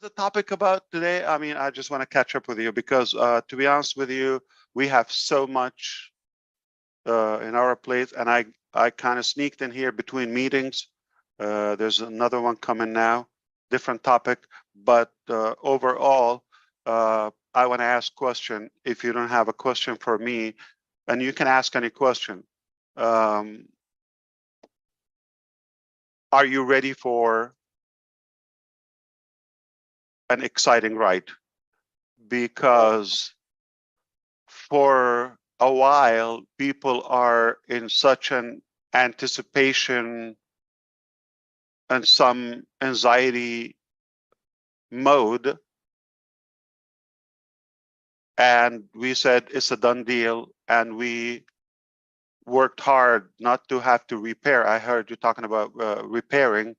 the topic about today? I mean, I just want to catch up with you because, to be honest with you, we have so much in our plate, and I kind of sneaked in here between meetings. There's another one coming now, different topic, but overall, I want to ask question. If you don't have a question for me, and you can ask any question. Are you ready for an exciting ride? Because for a while, people are in such an anticipation and some anxiety mode. And we said it's a done deal. And we worked hard not to have to repair. I heard you talking about repairing.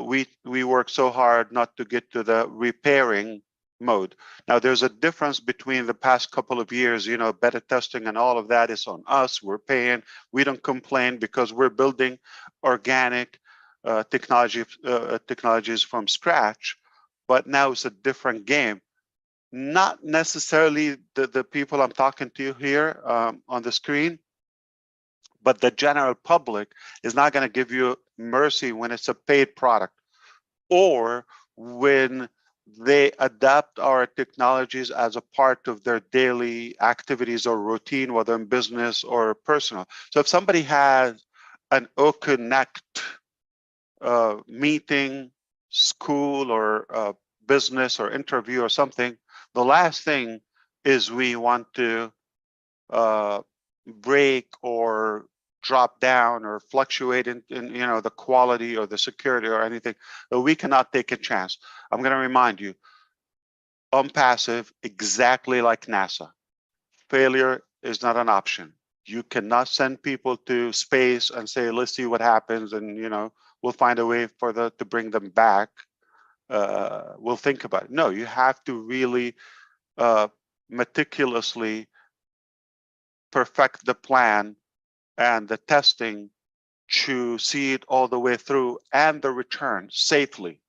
We worked so hard not to get to the repairing mode. Now, there's a difference between the past couple of years, you know, beta testing and all of that is on us. We're paying. We don't complain because we're building organic technologies from scratch. But now it's a different game. Not necessarily the people I'm talking to here on the screen, but the general public is not going to give you mercy when it's a paid product or when they adapt our technologies as a part of their daily activities or routine, whether in business or personal. So if somebody has an OConnect meeting, school, or business or interview or something, the last thing is we want to break or drop down or fluctuate in you know, the quality or the security or anything. But we cannot take a chance. I'm going to remind you, passive, exactly like NASA. Failure is not an option. You cannot send people to space and say, let's see what happens, and you know, we'll find a way for to bring them back. We'll think about it. No, you have to really meticulously perfect the plan and the testing to see it all the way through and the return safely.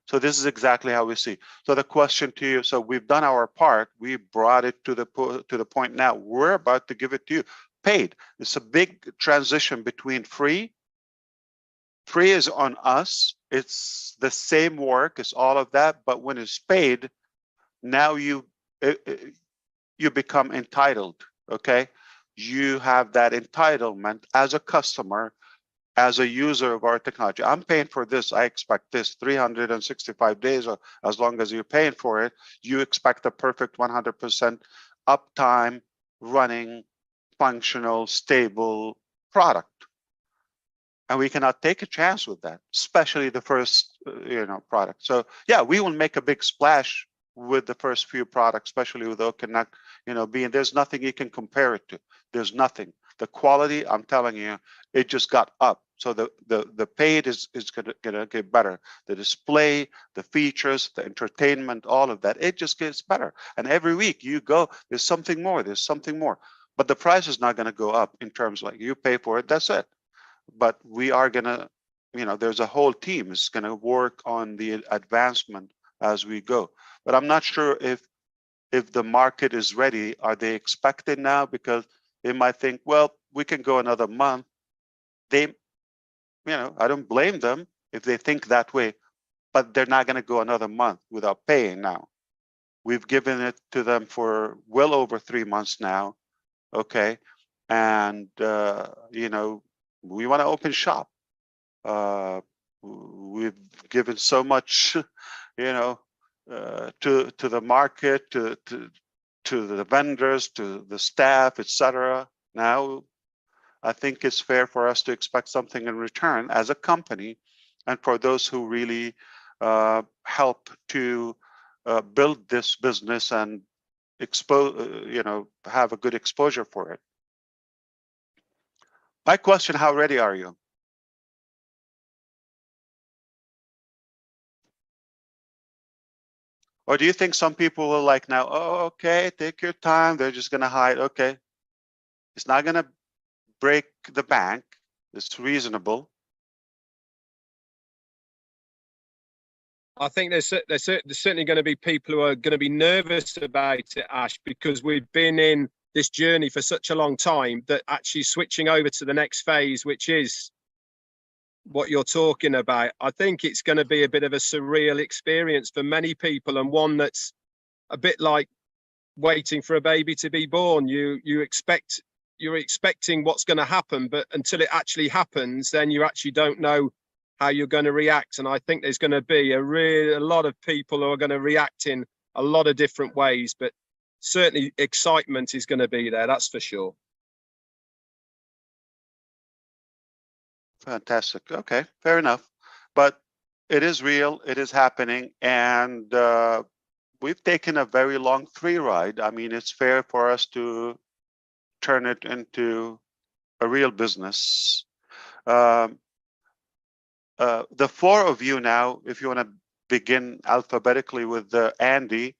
So this is exactly how we see. So the question to you, so we've done our part, we brought it to the point now, we're about to give it to you. Paid. It's a big transition between free. Free is on us. It's the same work, it's all of that, but when it's paid, now you become entitled, okay? You have that entitlement as a customer, as a user of our technology. I'm paying for this. I expect this 365 days, or as long as you're paying for it, you expect a perfect 100% uptime, running, functional, stable product. And we cannot take a chance with that, especially the first, you know, product. So yeah, we will make a big splash with the first few products, especially with OConnect, you know, being there's nothing you can compare it to. There's nothing. The quality, I'm telling you, it just got up. So the paid is gonna get better. The display, the features, the entertainment, all of that, it just gets better. And every week you go, there's something more, there's something more. But the price is not gonna go up in terms like you pay for it, that's it. But we are gonna, you know, there's a whole team is gonna work on the advancement as we go. But I'm not sure if the market is ready. Are they expected now? Because they might think, well, we can go another month. They, you know, I don't blame them if they think that way, but they're not going to go another month without paying now. We've given it to them for well over 3 months now, okay? And, you know, we want to open shop. We've given so much, you know, to the market, to the vendors, to the staff, etc. Now, I think it's fair for us to expect something in return as a company, and for those who really help to build this business and expose, you know, have a good exposure for it. My question: how ready are you? Or do you think some people will like now, oh, okay, take your time, they're just going to hide? Okay, it's not going to break the bank, it's reasonable. I think there's certainly going to be people who are going to be nervous about it, Ash, because we've been in this journey for such a long time that actually switching over to the next phase, which is what you're talking about, I think it's going to be a bit of a surreal experience for many people, and one that's a bit like waiting for a baby to be born. You're expecting what's going to happen, but until it actually happens, then you actually don't know how you're going to react. And I think there's going to be a lot of people who are going to react in a lot of different ways, but certainly excitement is going to be there, that's for sure. Fantastic. Okay, fair enough. But it is real, it is happening, and we've taken a very long free ride. I mean, it's fair for us to turn it into a real business. The four of you now, if you want to begin alphabetically with Andy,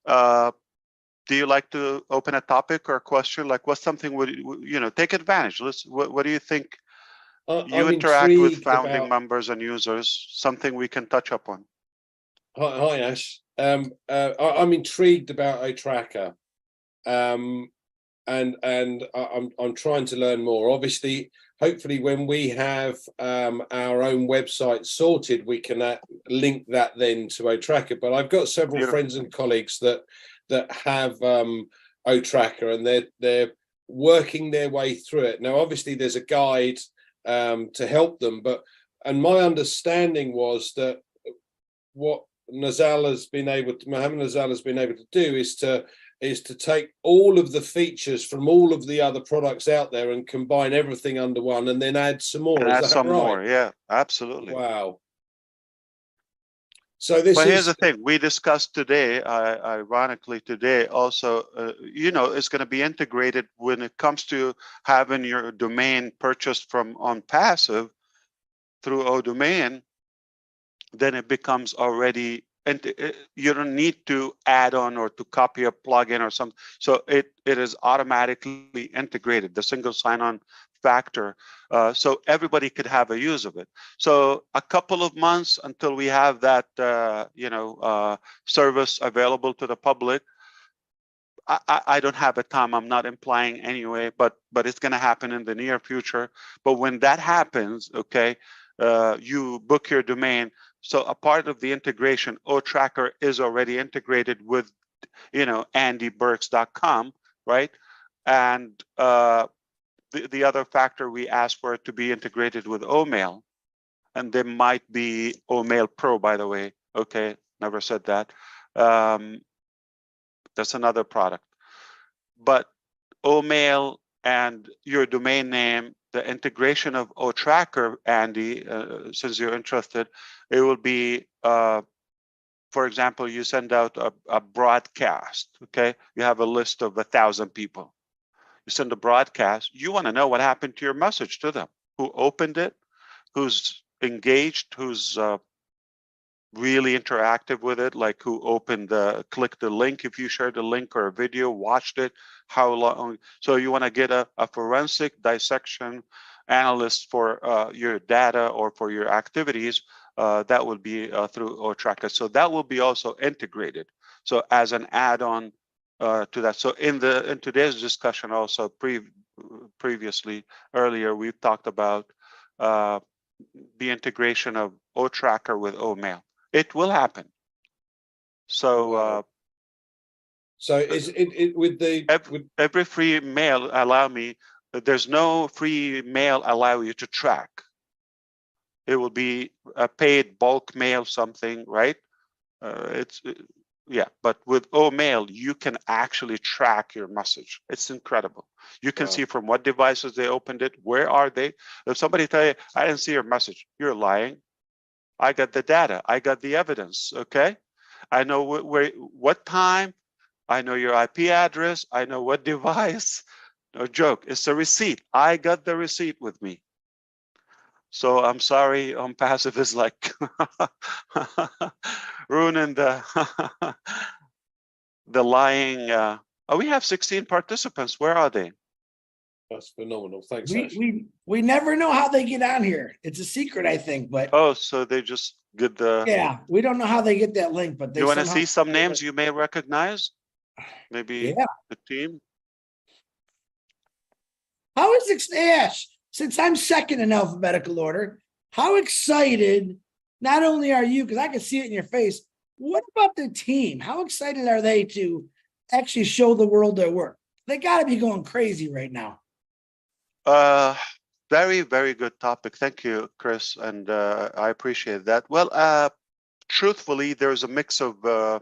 do you like to open a topic or a question? Like, what's something would you know? Take advantage. What do you think? You I'm interact with founding about... members and users. Something we can touch upon. Hi Ash. I'm intrigued about OTracker, and I'm trying to learn more. Obviously, hopefully, when we have our own website sorted, we can link that then to OTracker. But I've got several friends and colleagues that have OTracker, and they're working their way through it. Now, obviously, there's a guide to help them, and my understanding was that what Mohammed Nazal has been able to do is to take all of the features from all of the other products out there and combine everything under one, and then add some more. Add some more, yeah, absolutely. Wow. So this here's the thing we discussed today, ironically today also, you know, it's going to be integrated when it comes to having your domain purchased from OnPassive through ODomain. Then it becomes already, and you don't need to add on or to copy a plugin or something. So it is automatically integrated, the single sign-on factor, so everybody could have a use of it. So a couple of months until we have that service available to the public. I don't have a time, I'm not implying anyway, but it's going to happen in the near future. But when that happens, okay, you book your domain. So a part of the integration, OTracker is already integrated with, you know, andyburks.com, right? And the other factor, we asked for it to be integrated with Omail, and there might be Omail Pro, by the way. Okay, never said that. That's another product. But Omail and your domain name, the integration of OTracker, Andy, since you're interested, it will be, for example, you send out a broadcast, okay? You have a list of 1,000 people. You send a broadcast, you want to know what happened to your message to them, who opened it, who's engaged, who's really interactive with it, like who opened clicked the link, if you shared a link or a video, watched it, how long. So you want to get a forensic dissection analyst for your data or for your activities. That will be through OTracker. So that will be also integrated. So as an add-on to that. So in today's discussion also previously earlier, we've talked about the integration of OTracker with Omail. It will happen. So so is it with the every free mail allow me, there's no free mail allow you to track. It will be a paid bulk mail something, right? Yeah, but with Omail, you can actually track your message. It's incredible. You can see from what devices they opened it, where are they? If somebody tell you, I didn't see your message, you're lying. I got the data, I got the evidence, okay? I know what time, I know your IP address, I know what device. No joke, it's a receipt. I got the receipt with me. So I'm sorry, OnPassive is like ruining the the lying. Oh, we have 16 participants. Where are they? That's phenomenal. Thanks. We never know how they get on here. It's a secret, I think. But oh, so they just Good. Yeah, we don't know how they get that link, but they You want to somehow- see some names you may recognize? Maybe Yeah. the team. How is it, Ash? Since I'm second in alphabetical order, how excited not only are you, because I can see it in your face, what about the team? How excited are they to actually show the world their work? They got to be going crazy right now. Very, very good topic. Thank you, Chris, and I appreciate that. Well, truthfully, there's a mix of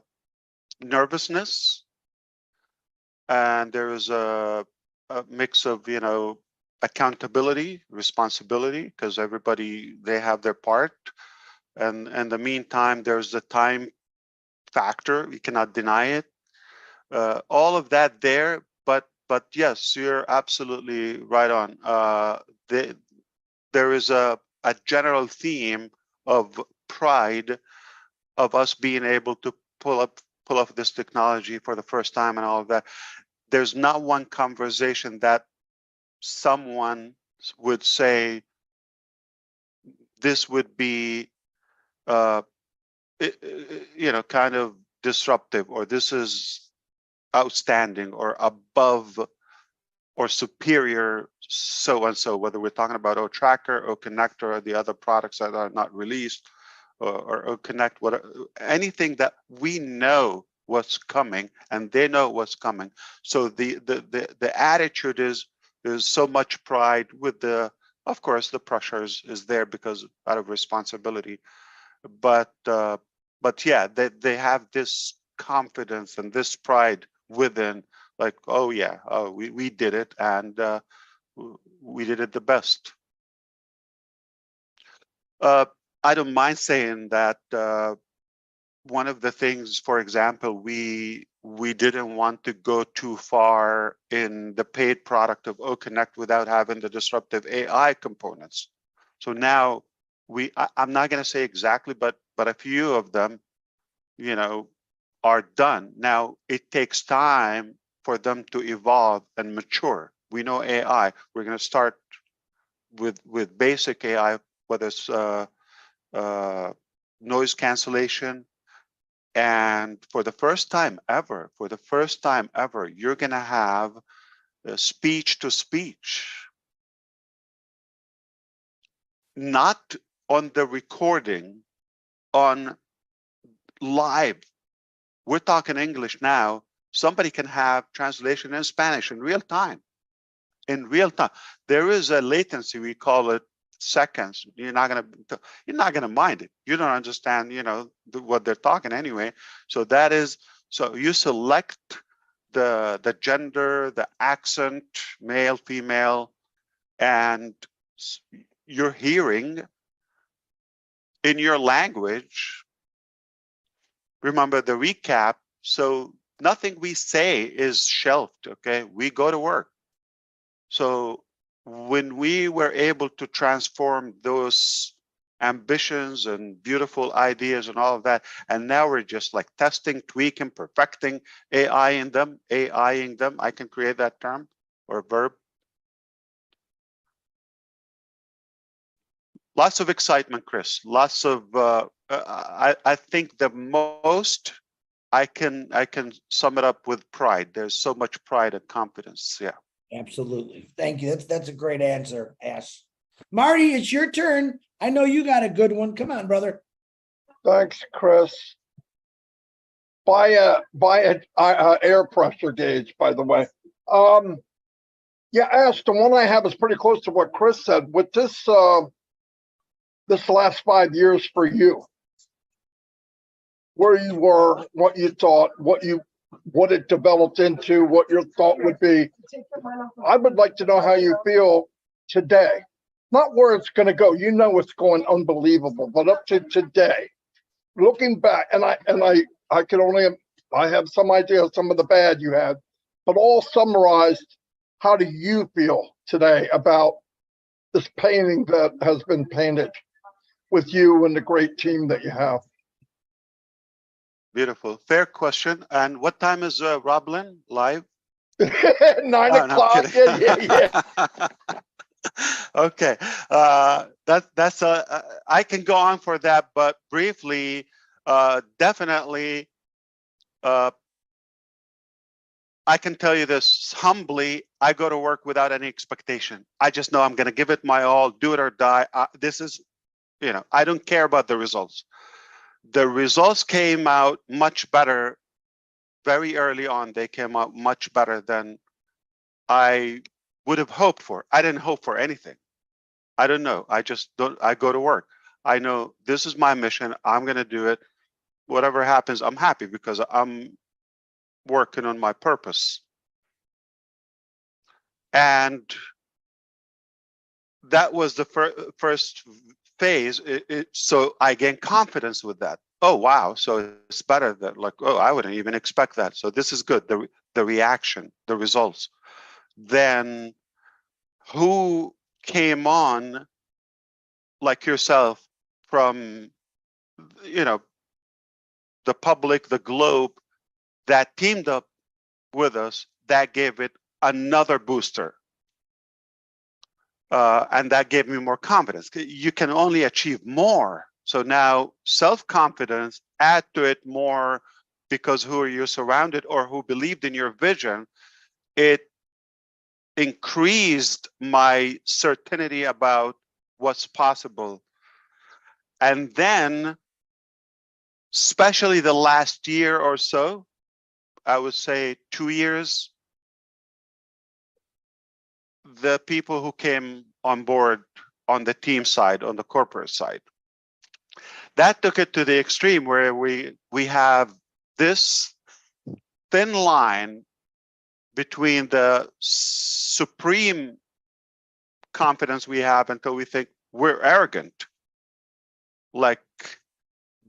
nervousness, and there's a mix of, you know, accountability, responsibility, because everybody, they have their part. And in the meantime, there's the time factor. You cannot deny it. All of that there, but yes, you're absolutely right on. There is a general theme of pride of us being able to pull up this technology for the first time and all of that. There's not one conversation that someone would say this would be, you know, kind of disruptive, or this is outstanding or above or superior so and so, whether we're talking about OTracker, OConnect, or the other products that are not released, or OConnect, whatever, anything that we know what's coming and they know what's coming. So the attitude is there's so much pride with the, of course, the pressure is there because out of responsibility, but yeah, they have this confidence and this pride within, like, oh yeah, we did it, and we did it the best. I don't mind saying that one of the things, for example, we didn't want to go too far in the paid product of OConnect without having the disruptive AI components. So now I'm not going to say exactly, but a few of them, you know, are done. Now it takes time for them to evolve and mature. We know AI. We're going to start with basic AI, whether it's noise cancellation, and for the first time ever, you're going to have speech to speech, not on the recording, on live. We're talking English now. Somebody can have translation in Spanish in real time. In real time, there is a latency. We call it seconds. You're not gonna mind it. You don't understand, you know, what they're talking anyway. So that is, so you select the gender, the accent, male, female, and you're hearing in your language. Remember the recap. So nothing we say is shelved. Okay, we go to work. So when we were able to transform those ambitions and beautiful ideas and all of that, and now we're just like testing, tweaking, perfecting, AIing them. I can create that term or verb. Lots of excitement, Chris. Lots of, I think the most I can sum it up with pride. There's so much pride and confidence. Yeah. Absolutely. Thank you. That's a great answer, Ash. Marty, it's your turn. I know you got a good one. Come on, brother. Thanks, Chris. Buy a air pressure gauge, by the way. Yeah, Ash, the one I have is pretty close to what Chris said. With this this last 5 years for you, where you were, what you thought, what it developed into, what your thought would be. I would like to know how you feel today, not where it's going to go. You know, it's going unbelievable, but up to today, looking back, and I can only, I have some idea of some of the bad you had, but all summarized, how do you feel today about this painting that has been painted with you and the great team that you have? Beautiful. Fair question. And what time is Roblin live? 9 o'clock. Yeah. Okay, that's I can go on for that, but briefly, definitely, I can tell you this humbly. I go to work without any expectation. I just know I'm going to give it my all, do it or die. This is, I don't care about the results. The results came out much better very early on. They came out much better than I would have hoped for. I didn't hope for anything. I don't know. I just don't. I go to work. I know this is my mission. I'm going to do it. Whatever happens, I'm happy because I'm working on my purpose. And that was the first phase. So I gained confidence with that. Oh, wow. So it's better than like, oh, I wouldn't even expect that. So this is good. The reaction, the results. Then who came on like yourself from, the public, the globe that teamed up with us, that gave it another booster. And that gave me more confidence. You can only achieve more. So now self-confidence, add to it more because who are you surrounded or who believed in your vision, it increased my certainty about what's possible. And then, especially the last year or so, I would say 2 years, the people who came on board on the team side, on the corporate side, that took it to the extreme where we have this thin line between the supreme confidence we have until we think we're arrogant, like,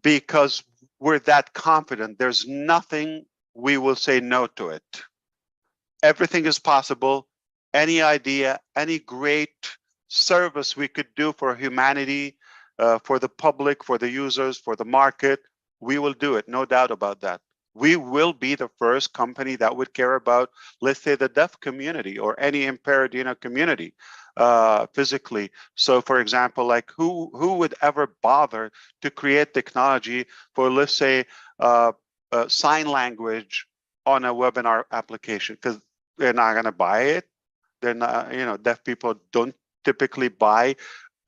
because we're that confident, there's nothing we will say no to it. Everything is possible. Any idea, any great service we could do for humanity, for the public, for the users, for the market, we will do it, no doubt about that. We will be the first company that would care about, let's say, the deaf community or any impaired, community physically. So, for example, like who would ever bother to create technology for, let's say, sign language on a webinar application? Because they're not going to buy it. They're not, deaf people don't typically buy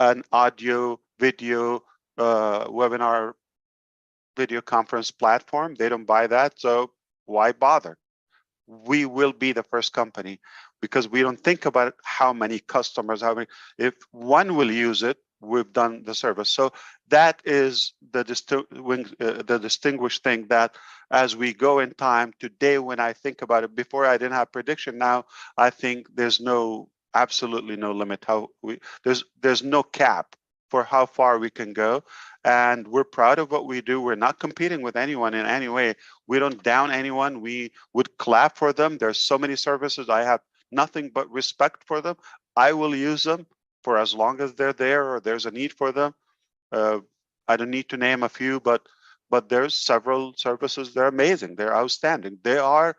an audio, video, webinar, video conference platform. They don't buy that. So why bother? We will be the first company because we don't think about how many customers, if one will use it, we've done the service. So that is the distinguished thing that as we go in time today, when I think about it, before I didn't have prediction. Now I think there's absolutely no limit. There's no cap for how far we can go. And we're proud of what we do. We're not competing with anyone in any way. We don't down anyone. We would clap for them. There's so many services. I have nothing but respect for them. I will use them for as long as they're there or there's a need for them. I don't need to name a few, but there's several services. They're amazing. They're outstanding. They are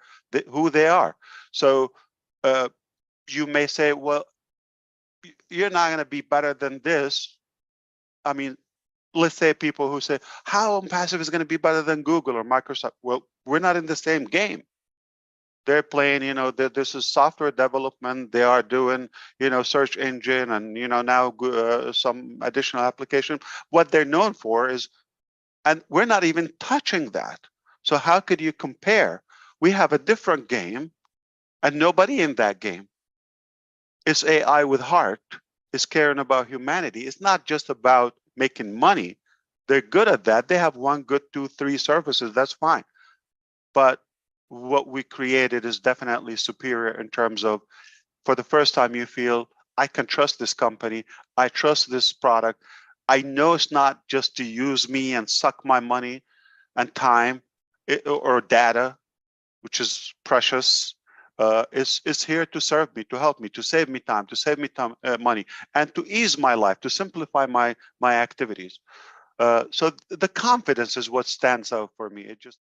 who they are. So you may say, well, you're not going to be better than this. I mean, let's say people who say, how OnPassive is going to be better than Google or Microsoft? Well, we're not in the same game. They're playing, this is software development. They are doing, search engine and, now some additional application. What they're known for is, and we're not even touching that. So how could you compare? We have a different game and nobody in that game is AI with heart, is caring about humanity. It's not just about making money. They're good at that. They have 1, good 2, 3 services. That's fine. But what we created is definitely superior in terms of, for the first time, you feel, I can trust this company. I trust this product. I know it's not just to use me and suck my money and time or data, which is precious. It's here to serve me, to help me, to save me time, money, and to ease my life, to simplify my activities. So the confidence is what stands out for me. It just